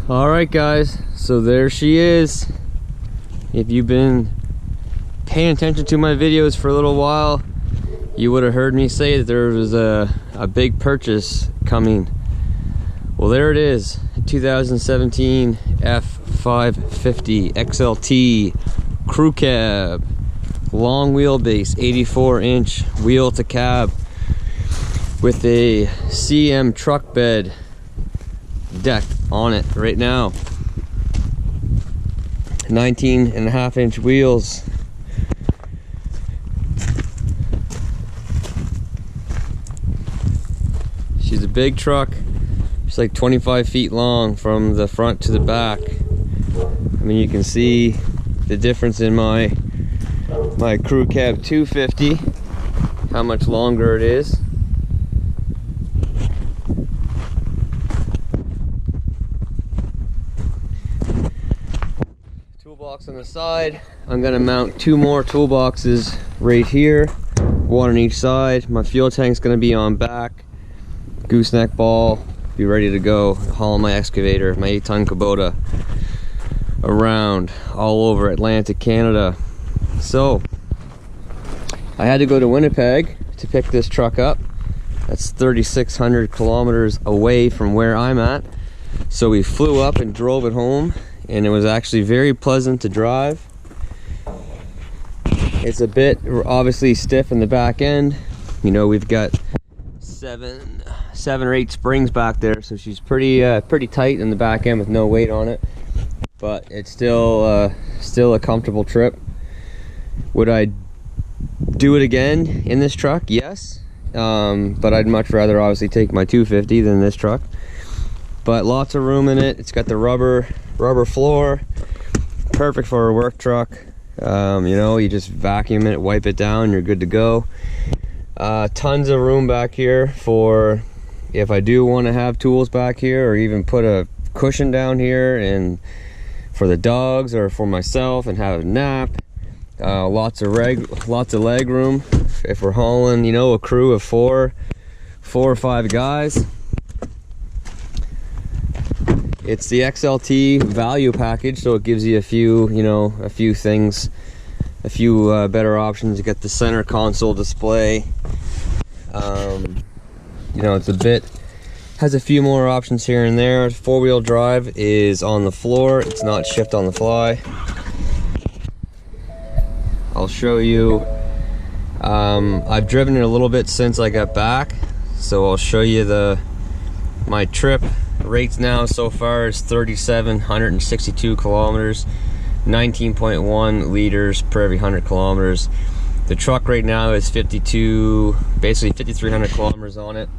All right guys, so there she is. If you've been paying attention to my videos for a little while, you would have heard me say that there was a big purchase coming. Well, there it is, 2017 F-550 XLT crew cab, long wheelbase, 84-inch wheel to cab with a CM truck bed deck on it right now. 19.5-inch wheels. She's a big truck. She's like 25 feet long from the front to the back. I mean, you can see the difference in my crew cab 250, how much longer it is. Toolbox on the side. I'm gonna mount 2 more toolboxes right here, 1 on each side. My fuel tank's gonna be on back. Gooseneck ball, be ready to go. Hauling my excavator, my 8-ton Kubota around all over Atlantic Canada. So I had to go to Winnipeg to pick this truck up. That's 3,600 kilometers away from where I'm at. So we flew up and drove it home, and it was actually very pleasant to drive. It's a bit obviously stiff in the back end. You know, we've got seven or 8 springs back there, so she's pretty tight in the back end with no weight on it. But it's still a comfortable trip. Would I do it again in this truck? Yes, but I'd much rather obviously take my 250 than this truck. But lots of room in it. It's got the rubber floor, perfect for a work truck. You know, you just vacuum it, wipe it down, you're good to go. Tons of room back here for if I do want to have tools back here, or even put a cushion down here and for the dogs or for myself and have a nap. Lots of leg room if we're hauling, you know, a crew of 4 or 5 guys. It's the XLT value package, so it gives you a few things, a few better options. You get the center console display. You know, has a few more options here and there. 4-wheel drive is on the floor, it's not shift on the fly. I'll show you. I've driven it a little bit since I got back, so I'll show you my trip rates now. So far is 3,762 kilometers, 19.1 liters per every 100 kilometers. The truck right now is basically 5,300 kilometers on it.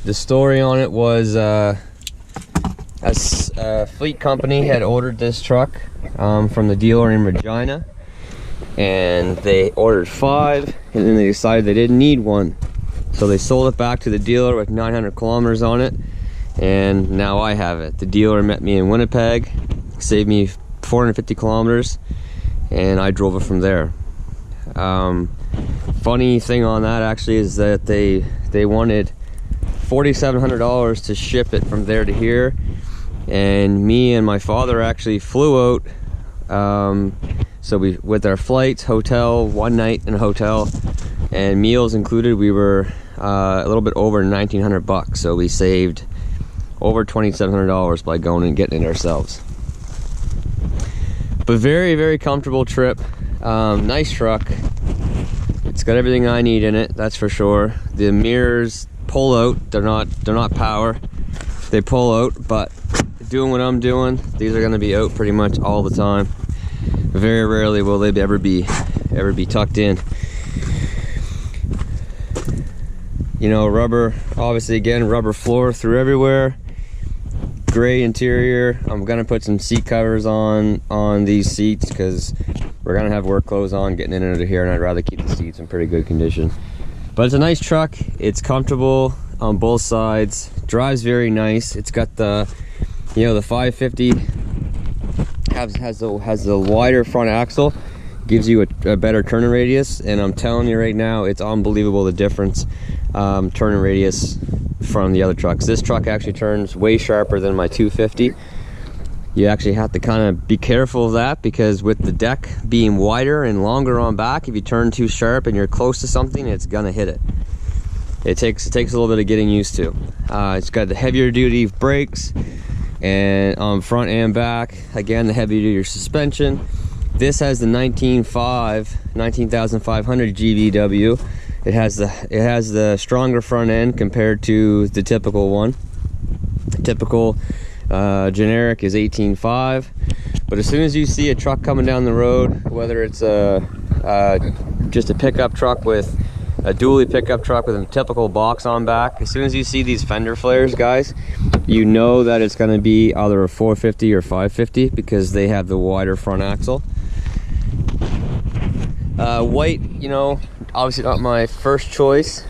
The story on it was a fleet company had ordered this truck from the dealer in Regina, and they ordered 5, and then they decided they didn't need 1, so they sold it back to the dealer with 900 kilometers on it, and now I have it. The dealer met me in Winnipeg, saved me 450 kilometers, and I drove it from there. Funny thing on that actually is that they wanted $4,700 to ship it from there to here, and me and my father actually flew out. So we, with our flights, hotel, 1 night in a hotel, and meals included, we were a little bit over 1,900 bucks. So we saved over $2,700 by going and getting it ourselves. But very, very comfortable trip. Nice truck. It's got everything I need in it, that's for sure. The mirrors pull out. They're not power. They pull out, but doing what I'm doing, these are going to be out pretty much all the time. Very rarely will they ever be tucked in. You know, rubber, obviously, again, rubber floor through everywhere. Gray interior. I'm gonna put some seat covers on these seats because we're gonna have work clothes on getting in and out of here, and I'd rather keep the seats in pretty good condition. But it's a nice truck. It's comfortable on both sides. Drives very nice. It's got the, you know, the 550 has the wider front axle, gives you a better turning radius, and I'm telling you right now, it's unbelievable the difference. Turning radius from the other trucks. This truck actually turns way sharper than my 250. You actually have to kind of be careful of that, because with the deck being wider and longer on back, if you turn too sharp and you're close to something, it's gonna hit it. It takes a little bit of getting used to. It's got the heavier duty brakes, and on front and back, again, the heavier duty suspension. This has the 19,500 GVW. It has the stronger front end compared to the typical one. Typical generic is 18.5, but as soon as you see a truck coming down the road, whether it's just a pickup truck with a dually pickup truck with a typical box on back, as soon as you see these fender flares, guys, you know that it's going to be either a 450 or 550, because they have the wider front axle. White, you know, obviously not my first choice.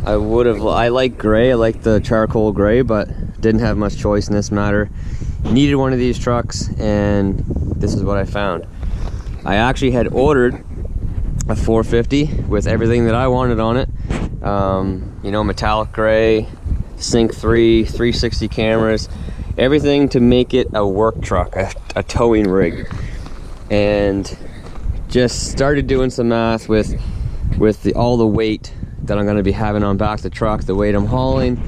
I like gray. I like the charcoal gray, but didn't have much choice in this matter. Needed one of these trucks, and this is what I found. I actually had ordered a 450 with everything that I wanted on it. You know, metallic gray, Sync 3, 360 cameras, everything to make it a work truck, a towing rig. And just started doing some math with all the weight that I'm going to be having on back the truck, the weight I'm hauling,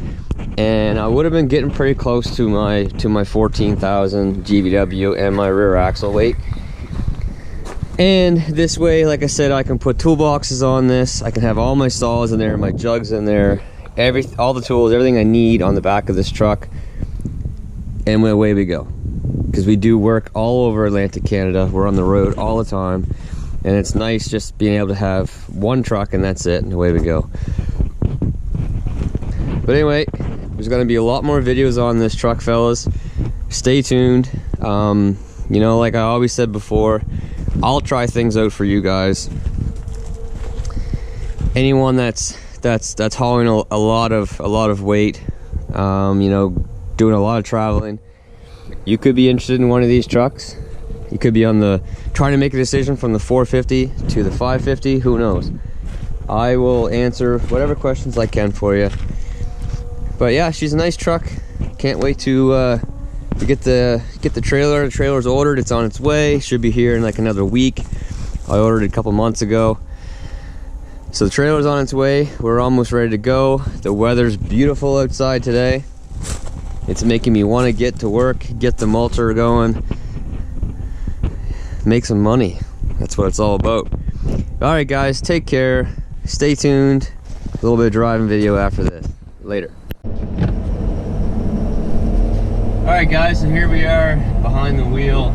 and I would have been getting pretty close to my 14,000 GVW and my rear axle weight. And this way, like I said, I can put toolboxes on this. I can have all my saws in there, my jugs in there, all the tools, everything I need on the back of this truck, and away we go. Because we do work all over Atlantic Canada. We're on the road all the time, and it's nice just being able to have one truck and that's it, and away we go. But anyway, there's going to be a lot more videos on this truck, fellas. Stay tuned. You know, like I always said before, I'll try things out for you guys. Anyone that's hauling a lot of weight, you know, doing a lot of traveling, you could be interested in one of these trucks. You could be trying to make a decision from the 450 to the 550. Who knows? I will answer whatever questions I can for you. But yeah, she's a nice truck. Can't wait to get the trailer. The trailer's ordered. It's on its way. Should be here in like another week. I ordered it a couple months ago. So the trailer's on its way. We're almost ready to go. The weather's beautiful outside today. It's making me want to get to work, get the mulcher going, make some money. That's what it's all about. All right, guys, take care. Stay tuned. A little bit of driving video after this. Later. All right, guys, so here we are behind the wheel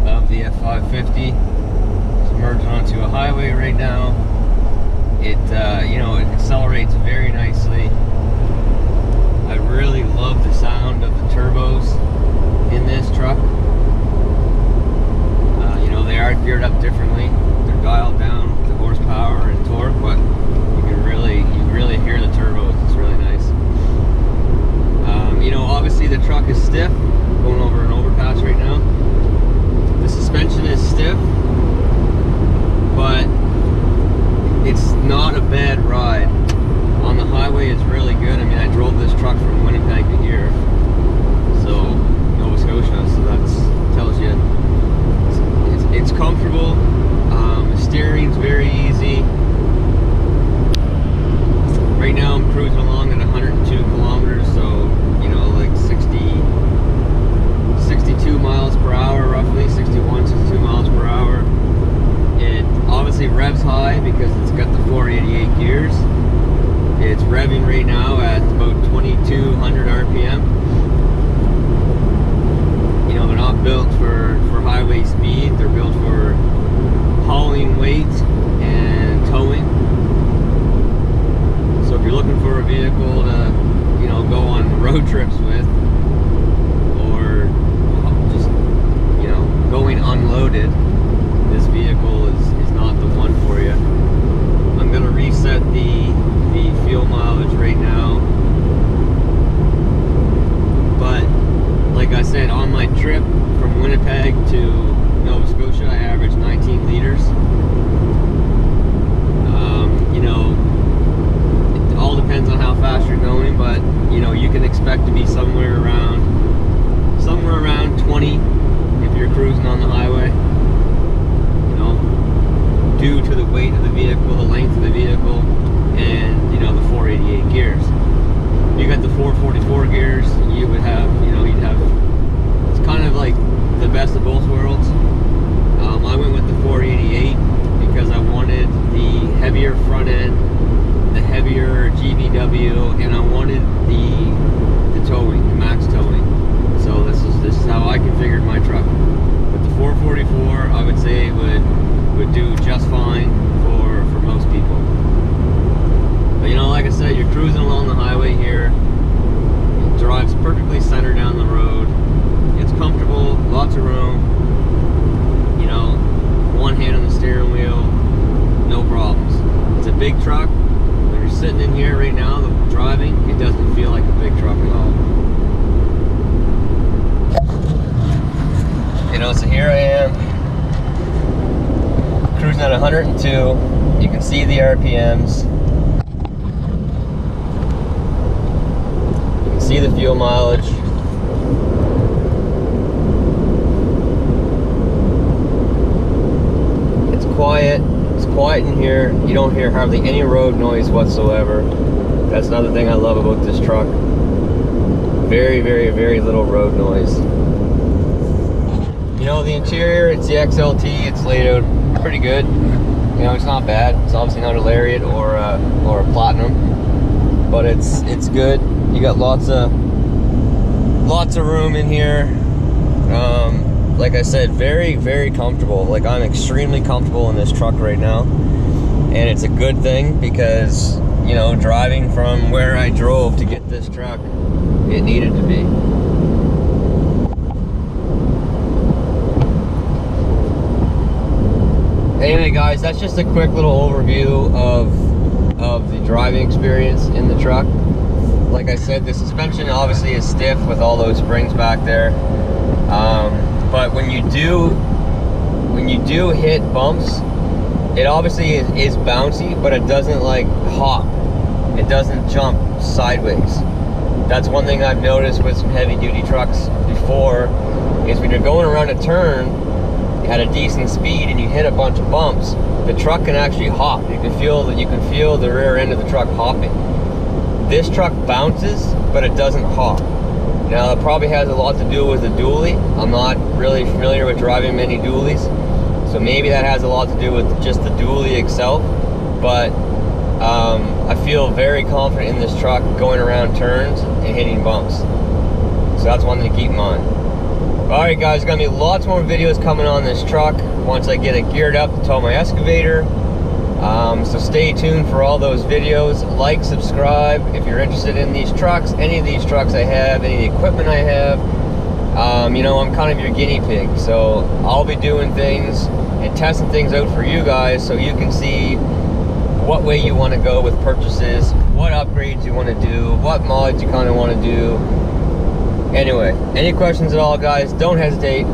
of the F-550. It's merging onto a highway right now. It, you know, it accelerates very nicely. I really love the sound of the turbos in this truck. You know, they are geared up differently. They're dialed down to horsepower and torque, but you really hear the turbos. It's really nice. You know, obviously the truck is stiff. Going over an overpass right now. The suspension is stiff, but it's not a bad ride. On the highway, it's really good. I mean, I drove this truck from Winnipeg to here, so Nova Scotia. So that tells you it's comfortable. The steering's very easy. Right now, I'm cruising along at 102 kilometers, so you know, like 62 miles per hour, roughly 61, 62 miles per hour. It obviously revs high because it's got the 488 gears. It's revving right now at about 2,200 RPM. You know, they're not built for highway speed. They're built for hauling weight and towing. So if you're looking for a vehicle to, you know, go on road trips with, or just, you know, going unloaded, this vehicle is not the one for you. I'm going to reset the fuel mileage right now, but like I said, on my trip from Winnipeg to Nova Scotia, I averaged 19 liters. You know, it all depends on how fast you're going, but cruising on the highway. You know, due to the weight of the vehicle, the length of the vehicle, and you know, the 488 gears. You got the 444 gears, you would have, you know, you'd have, it's kind of like the best of both worlds. I went with the 488 because I wanted the heavier front end, the heavier GVW, and I wanted the towing, the max towing. So this is how I configured my truck. With the 444, I would say would do just fine for most people. But you know, like I said, you're cruising along the highway here. It drives perfectly centered down the road. It's comfortable, lots of room. You know, one hand on the steering wheel, no problems. It's a big truck. When you're sitting in here right now, driving, it doesn't feel like a big truck at all. You know, so here I am, cruising at 102. You can see the RPMs. You can see the fuel mileage. It's quiet in here. You don't hear hardly any road noise whatsoever. That's another thing I love about this truck. Very, very, very little road noise. You know, the interior, it's the XLT. It's laid out pretty good. You know, it's not bad. It's obviously not a Lariat or a Platinum, but it's good. You got lots of room in here. Like I said, very, very comfortable. Like, I'm extremely comfortable in this truck right now, and it's a good thing because, you know, driving from where I drove to get this truck, it needed to be. Anyway, guys, that's just a quick little overview of the driving experience in the truck. Like I said, the suspension obviously is stiff with all those springs back there. But when you do hit bumps, it obviously is bouncy, but it doesn't like hop. It doesn't jump sideways. That's one thing I've noticed with some heavy duty trucks before, is when you're going around a turn at a decent speed and you hit a bunch of bumps, the truck can actually hop. You can feel the rear end of the truck hopping. This truck bounces, but it doesn't hop. Now, it probably has a lot to do with the dually. I'm not really familiar with driving many dualies, so maybe that has a lot to do with just the dually itself. But I feel very confident in this truck going around turns and hitting bumps. So that's one thing to keep in mind. Alright guys, there's going to be lots more videos coming on this truck once I get it geared up to tow my excavator. So stay tuned for all those videos. Like, subscribe if you're interested in these trucks, any of these trucks I have, any of the equipment I have. You know, I'm kind of your guinea pig, so I'll be doing things and testing things out for you guys so you can see what way you want to go with purchases, what upgrades you want to do, what mods you kind of want to do. Anyway, any questions at all, guys, don't hesitate.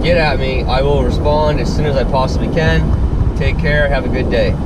Get at me. I will respond as soon as I possibly can. Take care. Have a good day.